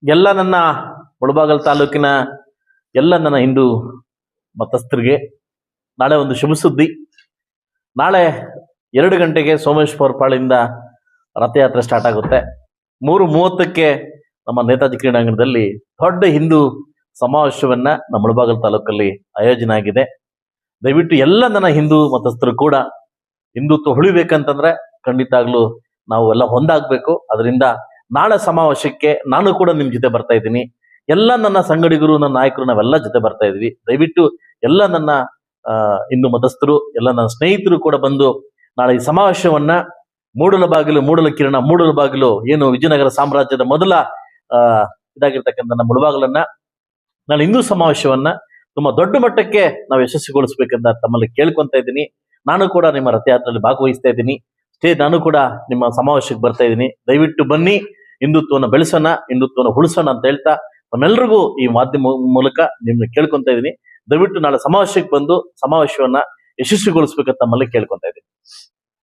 ಎಲ್ಲ ನನ್ನ ಮುಳಬಾಗಲ್ ತಾಲೂಕಿನ ಎಲ್ಲ ನನ್ನ ಹಿಂದೂ ಮತಸ್ಥರಿಗೆ ನಾಳೆ ಒಂದು ಶುಭ ಸುದ್ದಿ. ನಾಳೆ 2 ಗಂಟೆಗೆ ಸೋಮೇಶ್ವರ ಪಾಳಿಂದ ರಥಯಾತ್ರೆ ಸ್ಟಾರ್ಟ್ ಆಗುತ್ತೆ. 3:30ಕ್ಕೆ ನಮ್ಮ ನೇತಾಜಿ ಕ್ರೀಡಾಂಗಣದಲ್ಲಿ ದೊಡ್ಡ ಹಿಂದೂ ಸಮಾವೇಶವನ್ನ ನಮ್ಮ ಮುಳಬಾಗಲ್ ತಾಲೂಕಲ್ಲಿ ಆಯೋಜನೆ ಆಗಿದೆ. ದಯವಿಟ್ಟು ಎಲ್ಲ ನನ್ನ ಹಿಂದೂ ಮತಸ್ಥರು ಕೂಡ ಹಿಂದುತ್ವ ಉಳಿಬೇಕಂತಂದ್ರೆ ಖಂಡಿತಾಗ್ಲೂ ನಾವು ಎಲ್ಲ ಒಂದಾಗಬೇಕು. ಅದರಿಂದ ನಾಳೆ ಸಮಾವೇಶಕ್ಕೆ ನಾನು ಕೂಡ ನಿಮ್ ಜೊತೆ ಬರ್ತಾ ಇದ್ದೀನಿ. ಎಲ್ಲ ನನ್ನ ಸಂಗಡಿಗರು, ನನ್ನ ನಾಯಕರು, ನಾವೆಲ್ಲ ಜೊತೆ ಬರ್ತಾ ಇದೀವಿ. ದಯವಿಟ್ಟು ಎಲ್ಲ ನನ್ನ ಹಿಂದೂ ಮತಸ್ಥರು, ಎಲ್ಲ ನನ್ನ ಸ್ನೇಹಿತರು ಕೂಡ ಬಂದು ನಾಳೆ ಈ ಸಮಾವೇಶವನ್ನ ಮೂಡಲಬಾಗಿಲು ಏನು ವಿಜಯನಗರ ಸಾಮ್ರಾಜ್ಯದ ಮೊದಲ ಇದಾಗಿರ್ತಕ್ಕಂಥ ನಮ್ಮ ಮುಳಬಾಗಲನ್ನ ನಾಳೆ ಹಿಂದೂ ಸಮಾವೇಶವನ್ನ ತುಂಬಾ ದೊಡ್ಡ ಮಟ್ಟಕ್ಕೆ ನಾವು ಯಶಸ್ವಿಗೊಳಿಸ್ಬೇಕಂತ ತಮ್ಮಲ್ಲಿ ಕೇಳ್ಕೊಂತ ಇದ್ದೀನಿ. ನಾನು ಕೂಡ ನಿಮ್ಮ ರಥಯಾತ್ರೆಯಲ್ಲಿ ಭಾಗವಹಿಸ್ತಾ ಇದ್ದೀನಿ. ನಾನು ಕೂಡ ನಿಮ್ಮ ಸಮಾವೇಶಕ್ಕೆ ಬರ್ತಾ ಇದ್ದೀನಿ. ದಯವಿಟ್ಟು ಬನ್ನಿ, ಹಿಂದುತ್ವವನ್ನು ಬೆಳೆಸೋಣ, ಹಿಂದುತ್ವವನ್ನು ಉಳಿಸೋಣ ಅಂತ ಹೇಳ್ತಾ ನಮ್ಮೆಲ್ಲರಿಗೂ ಈ ಮಾಧ್ಯಮ ಮೂಲಕ ನಿಮ್ಮನ್ನ ಕೇಳ್ಕೊಂತ ಇದ್ದೀನಿ. ದಯವಿಟ್ಟು ನಾಳೆ ಸಮಾವೇಶಕ್ಕೆ ಬಂದು ಸಮಾವೇಶವನ್ನ ಯಶಸ್ವಿಗೊಳಿಸ್ಬೇಕಂತ ತಮ್ಮಲ್ಲಿ ಕೇಳ್ಕೊಂತ ಇದ್ದೀನಿ.